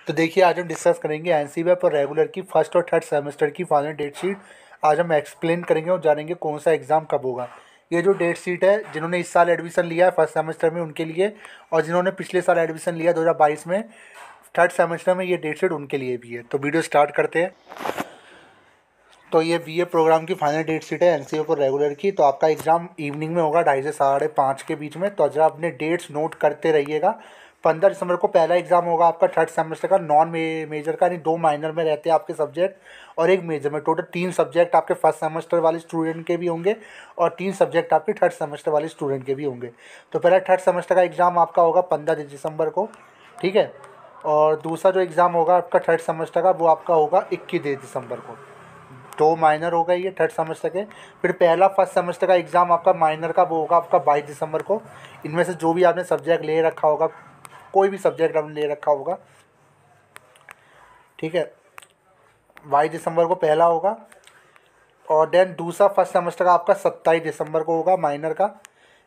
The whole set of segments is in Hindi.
तो देखिए आज हम डिस्कस करेंगे एनसीबीएफ और रेगुलर की फर्स्ट और थर्ड सेमेस्टर की फाइनल डेट शीट। आज हम एक्सप्लेन करेंगे और जानेंगे कौन सा एग्ज़ाम कब होगा। ये जो डेट शीट है, जिन्होंने इस साल एडमिशन लिया है फर्स्ट सेमेस्टर में उनके लिए, और जिन्होंने पिछले साल एडमिशन लिया 2022 में थर्ड सेमेस्टर में, ये डेट शीट उनके लिए भी है। तो वीडियो स्टार्ट करते हैं। तो ये बीए प्रोग्राम की फाइनल डेट शीट है एनसीबीएफ और रेगुलर की। तो आपका एग्ज़ाम इवनिंग में होगा 2:30 से 5:30 के बीच में। तो जरा अपने डेट्स नोट करते रहिएगा। 15 दिसंबर को पहला एग्ज़ाम होगा आपका थर्ड सेमेस्टर का, नॉन मेजर का, यानी 2 माइनर में रहते हैं आपके सब्जेक्ट और 1 मेजर में। टोटल 3 सब्जेक्ट आपके फर्स्ट सेमेस्टर वाले स्टूडेंट के भी होंगे और 3 सब्जेक्ट आपके थर्ड सेमेस्टर वाले स्टूडेंट के भी होंगे। तो पहला थर्ड सेमेस्टर का एग्ज़ाम आपका होगा 15 दिसंबर को, ठीक है। और दूसरा जो एग्ज़ाम होगा आपका थर्ड सेमेस्टर का, वो आपका होगा 21 दिसंबर को। 2 माइनर हो गए ये थर्ड सेमेस्टर के। फिर पहला फर्स्ट सेमेस्टर का एग्ज़ाम आपका माइनर का, वो होगा आपका 22 दिसंबर को। इनमें से जो भी आपने सब्जेक्ट ले रखा होगा, कोई भी सब्जेक्ट आपने ले रखा होगा, ठीक है, 22 दिसंबर को पहला होगा। और देन दूसरा फर्स्ट सेमेस्टर का आपका 27 दिसंबर को होगा माइनर का।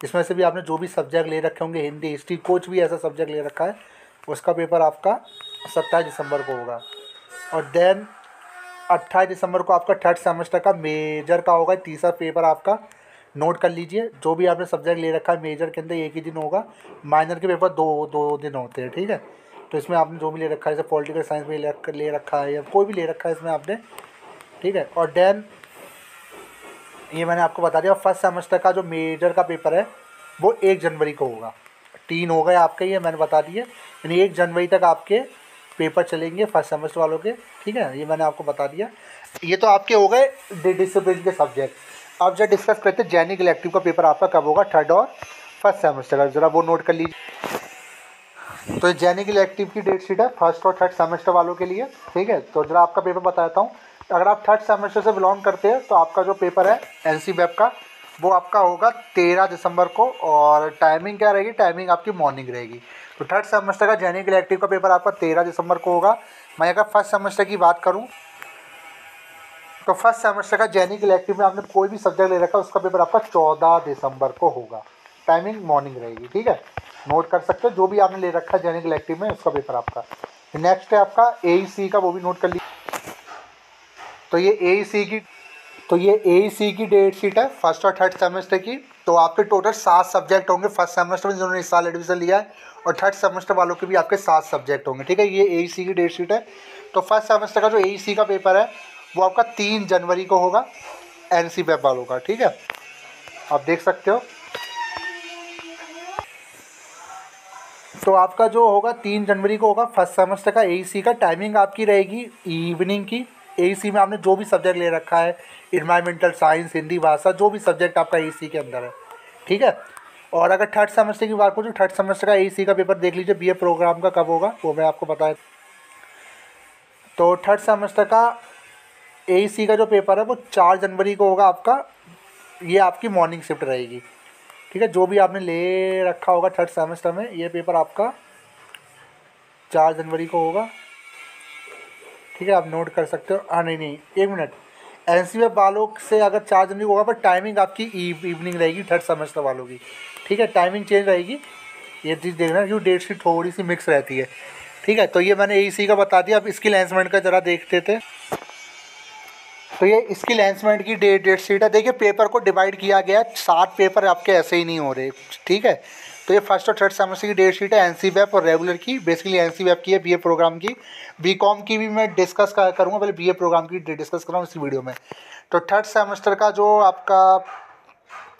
इसमें से भी आपने जो भी सब्जेक्ट ले रखे होंगे, हिंदी, हिस्ट्री, कुछ भी ऐसा सब्जेक्ट ले रखा है, उसका पेपर आपका 27 दिसंबर को होगा। और देन 28 दिसंबर को आपका थर्ड सेमेस्टर का मेजर का होगा, तीसरा पेपर आपका। नोट कर लीजिए, जो भी आपने सब्जेक्ट ले रखा है मेजर के अंदर एक ही दिन होगा। माइनर के पेपर दो दो दिन होते हैं, ठीक है। तो इसमें आपने जो भी ले रखा है, जैसे पॉलिटिकल साइंस में ले रखा है या कोई भी ले रखा है इसमें आपने, ठीक है। और देन ये मैंने आपको बता दिया, फर्स्ट सेमेस्टर का जो मेजर का पेपर है वो 1 जनवरी को होगा। 3 हो गए आपके, ये मैंने बता दिए, यानी 1 जनवरी तक आपके पेपर चलेंगे फर्स्ट सेमेस्टर वालों के, ठीक है। ये मैंने आपको बता दिया। ये तो आपके हो गए डिसिप्लिन के सब्जेक्ट। अब जब डिस्कस करते हैं जेनिक इलेक्टिव का पेपर आपका कब होगा, थर्ड और फर्स्ट सेमेस्टर का, ज़रा वो नोट कर लीजिए। तो जेनिक इलेक्टिव की डेट शीट है फर्स्ट और थर्ड सेमेस्टर वालों के लिए, ठीक है। तो ज़रा आपका पेपर बताता हूँ। अगर आप थर्ड सेमेस्टर से बिलोंग करते हैं तो आपका जो पेपर है एनसीबीएफ का, वो आपका होगा 13 दिसंबर को। और टाइमिंग क्या रहेगी, टाइमिंग आपकी मॉर्निंग रहेगी। तो थर्ड सेमेस्टर का जेनिक इलेक्टिव का पेपर आपका 13 दिसंबर को होगा। मैं अगर फर्स्ट सेमेस्टर की बात करूं तो फर्स्ट सेमेस्टर का जेनिक इलेक्टिव में आपने कोई भी सब्जेक्ट ले रखा है, उसका पेपर आपका 14 दिसंबर को होगा। टाइमिंग मॉर्निंग रहेगी, ठीक है। नोट कर सकते हो, जो भी आपने ले रखा है जेनिक इलेक्टिव में, उसका पेपर आपका। नेक्स्ट है आपका एईसी का, वो भी नोट कर लीजिए। तो ये एईसी की डेट शीट है फर्स्ट और थर्ड सेमेस्टर की। तो आपके टोटल 7 सब्जेक्ट होंगे फर्स्ट सेमेस्टर में, जिन्होंने इस साल एडमिशन लिया है, और थर्ड सेमेस्टर वालों के भी आपके 7 सब्जेक्ट होंगे, ठीक है। ये एईसी की डेट शीट है। तो फर्स्ट सेमेस्टर का जो एईसी का पेपर है वो आपका 3 जनवरी को होगा एनसीबीएफ वालों का, ठीक है। आप देख सकते हो। तो आपका जो होगा 3 जनवरी को होगा फर्स्ट सेमेस्टर का एईसी का। टाइमिंग आपकी रहेगी इवनिंग की। एईसी में आपने जो भी सब्जेक्ट ले रखा है, इन्वायरमेंटल साइंस, हिंदी भाषा, जो भी सब्जेक्ट आपका एईसी के अंदर है, ठीक है। और अगर थर्ड सेमेस्टर की बात करूँ तो थर्ड सेमेस्टर का एईसी का पेपर देख लीजिए बीए प्रोग्राम का कब होगा, वो मैं आपको बताया। तो थर्ड सेमेस्टर का एईसी का जो पेपर है वो 4 जनवरी को होगा आपका। ये आपकी मॉर्निंग शिफ्ट रहेगी, ठीक है। जो भी आपने ले रखा होगा थर्ड सेमेस्टर में, ये पेपर आपका 4 जनवरी को होगा, ठीक है। आप नोट कर सकते हो। हाँ, नहीं, 1 मिनट। एनसीबीएफ वालों से अगर 4 जनवरी को होगा, पर टाइमिंग आपकी इवनिंग रहेगी थर्ड सेमेस्टर वालों की, ठीक है। टाइमिंग चेंज रहेगी, ये चीज़ देखना, क्योंकि डेट शीट थोड़ी सी मिक्स रहती है, ठीक है। तो ये मैंने एईसी का बता दिया। अब स्किल एनहांसमेंट का ज़रा देखते थे। तो ये स्किल एनहांसमेंट की डेट शीट है। देखिए पेपर को डिवाइड किया गया है, 7 पेपर आपके ऐसे ही नहीं हो रहे, ठीक है। तो ये फर्स्ट और थर्ड सेमेस्टर की डेट शीट है एनसीबीएफ और रेगुलर की। बेसिकली एनसीबीएफ की है, बीए प्रोग्राम की। बीकॉम की भी मैं डिस्कस करूँगा, पहले बीए प्रोग्राम की डिस्कस कर रहा हूँ इसी वीडियो में। तो थर्ड सेमेस्टर का जो आपका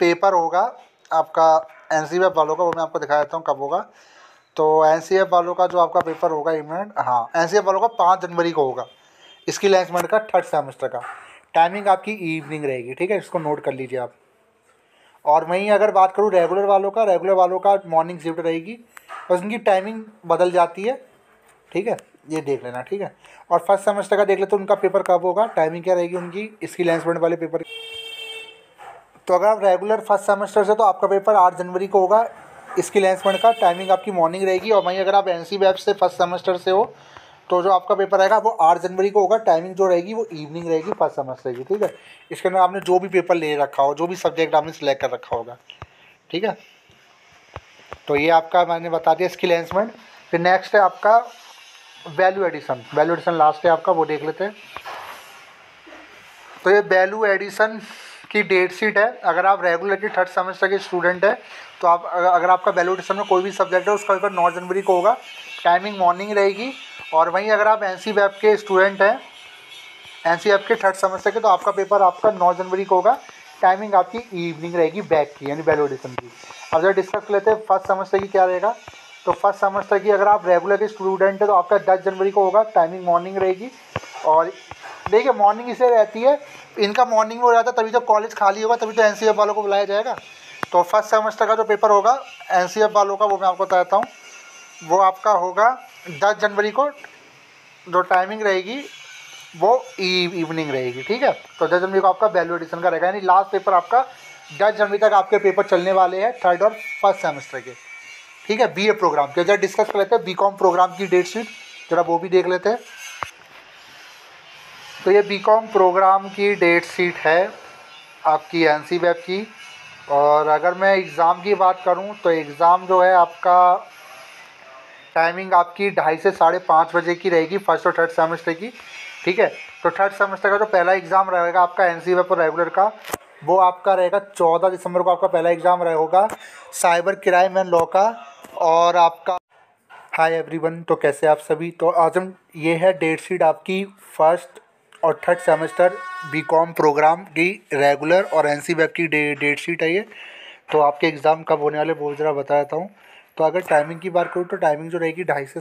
पेपर होगा आपका एनसीबीएफ वालों का, वो मैं आपको दिखा देता हूँ कब होगा। तो एनसीबीएफ वालों का जो आपका पेपर होगा, इवेंट, हाँ, एनसीबीएफ वालों का 5 जनवरी को होगा स्किल एनहांसमेंट का थर्ड सेमेस्टर का। टाइमिंग आपकी इवनिंग रहेगी, ठीक है। इसको नोट कर लीजिए आप। और वहीं अगर बात करूँ रेगुलर वालों का मॉर्निंग शिफ्ट रहेगी, बस उनकी टाइमिंग बदल जाती है, ठीक है। ये देख लेना, ठीक है। और फर्स्ट सेमेस्टर का देख ले तो उनका पेपर कब होगा, टाइमिंग क्या रहेगी उनकी स्किल एनहांसमेंट वाले पेपर। तो अगर आप रेगुलर फर्स्ट सेमेस्टर से, तो आपका पेपर 8 जनवरी को होगा स्किल एनहांसमेंट का। टाइमिंग आपकी मॉर्निंग रहेगी। और वहीं अगर आप एनसीबीएफ से फर्स्ट सेमेस्टर से हो, तो जो आपका पेपर रहेगा वो 8 जनवरी को होगा। टाइमिंग जो रहेगी वो इवनिंग रहेगी फर्स्ट सेमेस्टर की, ठीक है। इसके अंदर आपने जो भी पेपर ले रखा हो, जो भी सब्जेक्ट आपने सिलेक्ट कर रखा होगा, ठीक है। तो ये आपका मैंने बता दिया स्किल एनहांसमेंट। फिर नेक्स्ट है आपका वैल्यू एडिशन लास्ट है आपका, वो देख लेते हैं। तो ये वैल्यू एडिशन की डेट शीट है। अगर आप रेगुलर की थर्ड सेमेस्टर के स्टूडेंट हैं तो आप अगर आपका वैल्यू एडिशन में कोई भी सब्जेक्ट है उसका पेपर 9 जनवरी को होगा, टाइमिंग मॉर्निंग रहेगी। और वहीं अगर आप NC-वेब के स्टूडेंट हैं, NC-वेब के थर्ड सेमेस्टर के, तो आपका पेपर आपका 9 जनवरी को होगा, टाइमिंग आपकी इवनिंग रहेगी बैक की, यानी वैल्यू एडिशन की। अब जब डिस्कस कर लेते हैं फर्स्ट सेमेस्टर की क्या रहेगा। तो फर्स्ट सेमेस्टर की अगर आप रेगुलर के स्टूडेंट है तो आपका 10 जनवरी को होगा, टाइमिंग मॉर्निंग रहेगी। और देखिए मॉर्निंग इसलिए रहती है, इनका मॉर्निंग में हो जाता है तभी जब कॉलेज खाली होगा, तभी तो NC-वेब वालों को बुलाया जाएगा। तो फर्स्ट सेमेस्टर का जो पेपर होगा NC-वेब वालों का, वो मैं आपको बताता हूँ, वो आपका होगा 10 जनवरी को। जो टाइमिंग रहेगी वो इवनिंग रहेगी, ठीक है। तो 10 जनवरी को आपका वैल्यू एडिशन का रहेगा, यानी लास्ट पेपर आपका 10 जनवरी तक आपके पेपर चलने वाले हैं थर्ड और फर्स्ट सेमेस्टर के, ठीक है। BA प्रोग्राम के जरा डिस्कस कर लेते हैं BCom प्रोग्राम की डेट शीट, जरा वो भी देख लेते हैं। तो ये BCom प्रोग्राम की डेट शीट है आपकी NC-वेब की। और अगर मैं एग्ज़ाम की बात करूं तो एग्ज़ाम जो है आपका टाइमिंग आपकी 2:30 से 5:30 बजे की रहेगी, फर्स्ट और थर्ड सेमेस्टर की, ठीक है। तो थर्ड सेमेस्टर का जो पहला एग्ज़ाम रहेगा आपका NC-वेब और रेगुलर का, वो आपका रहेगा 14 दिसंबर को आपका पहला एग्ज़ाम रहेगा साइबर क्राइम एंड लॉ का। और आपका हाय एवरीवन, तो कैसे आप सभी। तो आज हम ये है डेट शीट आपकी फर्स्ट और थर्ड सेमेस्टर BCom प्रोग्राम की रेगुलर और NC-वेब की डेट शीट है ये। तो आपके एग्ज़ाम कब होने वाले वो ज़रा बता देता हूँ। तो अगर टाइमिंग की बात करूँ तो टाइमिंग जो रहेगी 2:30 से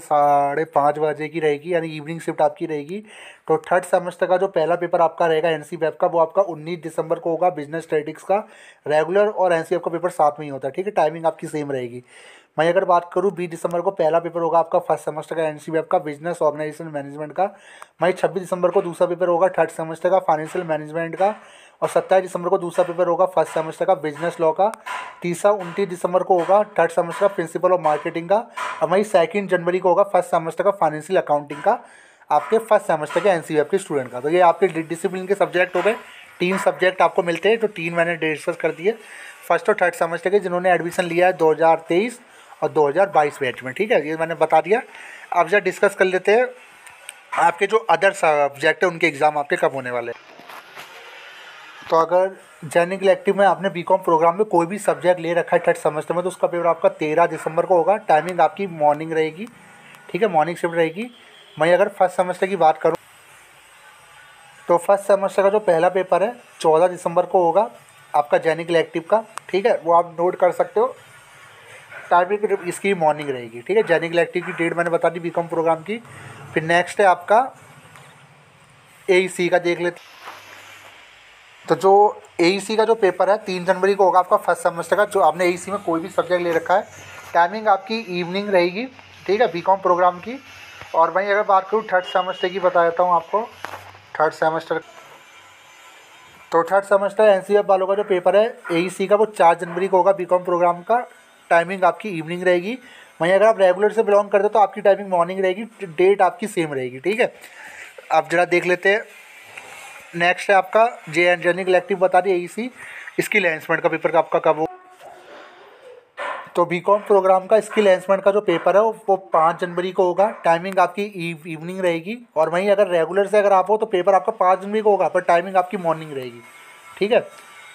5:30 बजे की रहेगी, यानी इवनिंग शिफ्ट आपकी रहेगी। तो थर्ड सेमेस्टर का जो पहला पेपर आपका रहेगा NC-वेब का, वो आपका 19 दिसंबर को होगा, बिजनेस स्टैटिक्स का। रेगुलर और NC-वेब का पेपर साथ में ही होता है, ठीक है। टाइमिंग आपकी सेम रहेगी। मैं अगर बात करूँ 20 दिसंबर को पहला पेपर होगा आपका फर्स्ट सेमेस्टर का NC-वेब का, बिजनेस ऑर्गेनाइजेशन मैनेजमेंट का। वहीं 26 दिसंबर को दूसरा पेपर होगा थर्ड सेमेस्टर का, फाइनेंशियल मैनेजमेंट का। और 27 दिसंबर को दूसरा पेपर होगा फर्स्ट सेमेस्टर का, बिजनेस लॉ का। तीसरा 29 दिसंबर को होगा थर्ड सेमेस्टर का, प्रिंसिपल ऑफ मार्केटिंग का। और वहीं 2 जनवरी को होगा फर्स्ट सेमेस्टर का, फाइनेंशियल अकाउंटिंग का, आपके फर्स्ट सेमेस्टर के NC-वेब के स्टूडेंट का। तो ये आपके डिसिप्लिन के सब्जेक्ट हो गए। 3 सब्जेक्ट आपको मिलते हैं, तो 3 मैंने डिस्कस कर दिए फर्स्ट और थर्ड सेमेस्टर के, जिन्होंने एडमिशन लिया है 2023 और 2022 बैच में, ठीक है। ये मैंने बता दिया। अब जब डिस्कस कर लेते हैं आपके जो अदर सब्जेक्ट है उनके एग्ज़ाम आपके कब होने वाले हैं। तो अगर जनरल इलेक्टिव में आपने BCom प्रोग्राम में कोई भी सब्जेक्ट ले रखा है थर्ड सेमेस्टर में, तो उसका पेपर आपका 13 दिसंबर को होगा। टाइमिंग आपकी मॉर्निंग रहेगी, ठीक है, मॉर्निंग शिफ्ट रहेगी। मैं अगर फर्स्ट सेमेस्टर की बात करूँ तो फर्स्ट सेमेस्टर का जो पहला पेपर है 14 दिसंबर को होगा आपका जनरल इलेक्टिव का, ठीक है। वो आप नोट कर सकते हो। टाइमिंग इसकी मॉर्निंग रहेगी, ठीक है। जनरल इलेक्टिव की डेट मैंने बता दी BCom प्रोग्राम की। फिर नेक्स्ट है आपका AEC का, देख लेते। तो जो AEC का जो पेपर है 3 जनवरी को होगा आपका फर्स्ट सेमेस्टर का। जो आपने AEC में कोई भी सब्जेक्ट ले रखा है, टाइमिंग आपकी इवनिंग रहेगी, ठीक है, BCom प्रोग्राम की। और वहीं अगर बात करूँ थर्ड सेमेस्टर की, बता देता हूँ आपको थर्ड सेमेस्टर। तो थर्ड सेमेस्टर NC-वेब वालों का जो पेपर है AEC का, वो 4 जनवरी को होगा BCom प्रोग्राम का। टाइमिंग आपकी इवनिंग रहेगी। वहीं अगर आप रेगुलर से बिलोंग करते हो तो आपकी टाइमिंग मॉर्निंग रहेगी, डेट आपकी सेम रहेगी, ठीक है। अब जरा देख लेते हैं। नेक्स्ट है आपका जनरल इलेक्टिव, बता दी AEC। स्किल एनहांसमेंट का पेपर आपका कब हो। तो BCom प्रोग्राम का स्किल एनहांसमेंट का जो पेपर है वो 5 जनवरी को होगा। टाइमिंग आपकी इवनिंग रहेगी। और वहीं अगर रेगुलर से अगर आप हो तो पेपर आपका 5 जनवरी को होगा, पर टाइमिंग आपकी मॉर्निंग रहेगी, ठीक है।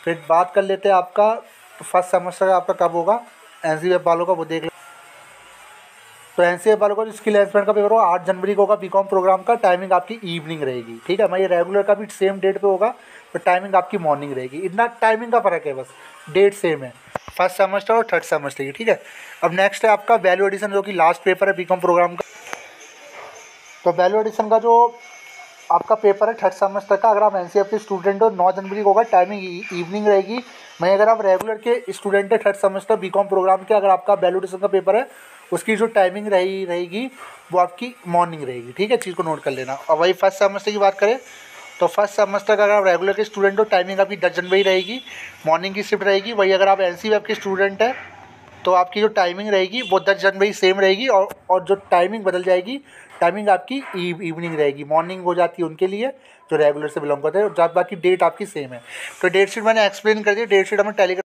फिर बात कर लेते हैं आपका फर्स्ट सेमेस्टर आपका कब होगा NC-वेब वालों का, वो देख ले। तो NC-वेब वालों का जो स्किल एनहांसमेंट का पेपर होगा 8 जनवरी को होगा BCom प्रोग्राम का। टाइमिंग आपकी इवनिंग रहेगी, ठीक है। ये रेगुलर का भी सेम डेट पे होगा, तो टाइमिंग आपकी मॉर्निंग रहेगी। इतना टाइमिंग का फ़र्क है, बस डेट सेम है फर्स्ट सेमेस्टर और थर्ड सेमेस्टर की, ठीक है। अब नेक्स्ट है आपका वैल्यू एडिशन, जो कि लास्ट पेपर है BCom प्रोग्राम का। तो वैल्यू एडिशन का जो आपका पेपर है थर्ड सेमेस्टर का, अगर आप NC-वेब के स्टूडेंट हो 9 जनवरी को होगा। टाइमिंग इवनिंग रहेगी। अगर आप रेगुलर के स्टूडेंट है थर्ड सेमेस्टर BCom प्रोग्राम के, अगर आपका वैल्यू एडिशन का पेपर है उसकी जो टाइमिंग रहेगी वो आपकी मॉर्निंग रहेगी, ठीक है। चीज़ को नोट कर लेना। और वही फर्स्ट सेमेस्टर की बात करें तो फर्स्ट सेमेस्टर का अगर आप रेगुलर के स्टूडेंट हो, टाइमिंग आपकी 10 जनवरी रहेगी, मॉर्निंग की शिफ्ट रहेगी। वही अगर आप NC-वेब के स्टूडेंट हैं तो आपकी जो टाइमिंग रहेगी वो 10 जनवरी सेम रहेगी। और जो टाइमिंग बदल जाएगी, टाइमिंग आपकी इवनिंग रहेगी, मॉर्निंग हो जाती है उनके लिए जो रेगुलर से बिलोंग करते हैं, जब बाकी डेट आपकी सेम है। तो डेट शीट मैंने एक्सप्लेन कर दी। डेट शीट हमें टेलीग्राम